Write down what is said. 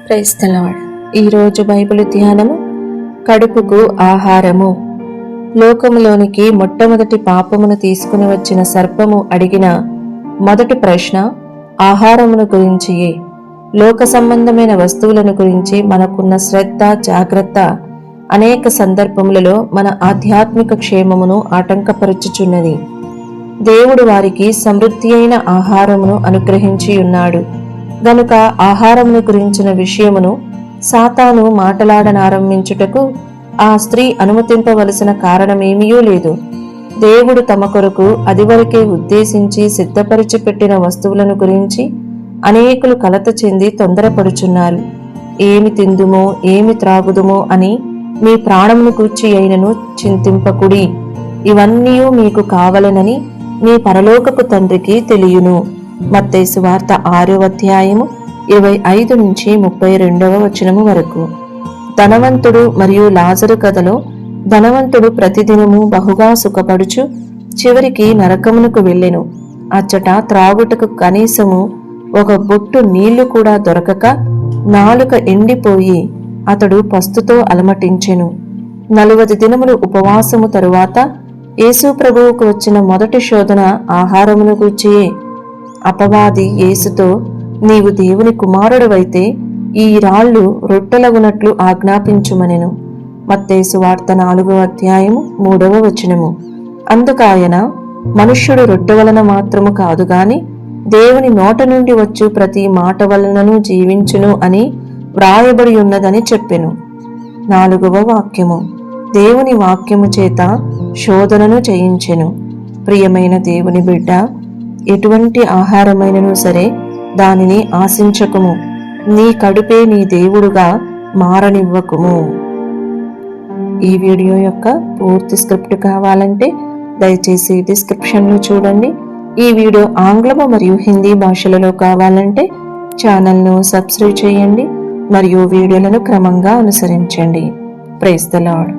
Praise the Lord. ఈరోజు Bible ధ్యానము కడుపుకు ఆహారము. లోకములోనికి మొట్టమొదటి పాపమును తీసుకుని వచ్చిన సర్పము అడిగిన మొదటి ప్రశ్న ఆహారమును గురించియే. లోక సంబంధమైన వస్తువులను గురించి మనకున్న శ్రద్ధ, జాగ్రత్త అనేక సందర్భములలో మన ఆధ్యాత్మిక క్షేమమును ఆటంకపరుచుచున్నది. దేవుడు వారికి సమృద్ధి అయిన ఆహారమును అనుగ్రహించి ఉన్నాడు గనుక ఆహారమును గురించిన విషయమును సాతాను మాటలాడనారంభించుటకు ఆ స్త్రీ అనుమతింపవలసిన కారణమేమీయూ లేదు. దేవుడు తమ కొరకు అదివరకే ఉద్దేశించి సిద్ధపరిచి పెట్టిన వస్తువులను గురించి అనేకులు కలత చెంది తొందరపడుచున్నారు. ఏమి తిందుమో ఏమి త్రాగుదుమో అని మీ ప్రాణమును గూర్చి అయినను చింతింపకుడి. ఇవన్నీ మీకు కావలనని మీ పరలోకపు తండ్రికి తెలియును. మత్తయి సువార్త 6వ అధ్యాయము 25 నుంచి 32వ వచనము వరకు. ధనవంతుడు మరియు లాజరు కథలో ధనవంతుడు ప్రతిదినము బహుగా సుఖపడుచు చివరికి నరకమునకు వెళ్ళెను. అచ్చట త్రాగుటకు కనీసము ఒక బొట్టు నీళ్లు కూడా దొరకక నాలుక ఎండిపోయి అతడు పస్తుతో అలమటించెను. 40 దినములు ఉపవాసము తరువాత యేసు ప్రభువుకు వచ్చిన మొదటి శోధన ఆహారమును గూర్చియే. అపవాది యేసుతో, నీవు దేవుని కుమారుడవైతే ఈ రాళ్లు రొట్టెలగునట్లు ఆజ్ఞాపించుమనెను. మత్తయి సువార్త 4వ అధ్యాయము 3వ వచనము. అందుకాయన, మనుష్యుడు రొట్టె వలన మాత్రము కాదు గాని దేవుని నోట నుండి వచ్చు ప్రతి మాట వలనను జీవించును అని వ్రాయబడి ఉన్నదని చెప్పెను. 4వ వాక్యము. దేవుని వాక్యము చేత శోధనను చేయించెను. ప్రియమైన దేవుని బిడ్డ, ఎటువంటి ఆహారమైనను సరే దానిని ఆశించకుము. నీ కడుపే నీ దేవుడుగా మారనివ్వకుము. ఈ వీడియో యొక్క పూర్తి స్క్రిప్ట్ కావాలంటే దయచేసి డిస్క్రిప్షన్లో చూడండి. ఈ వీడియో ఆంగ్లము మరియు హిందీ భాషలలో కావాలంటే ఛానల్ను సబ్స్క్రైబ్ చేయండి మరియు వీడియోలను క్రమంగా అనుసరించండి. Praise the lord.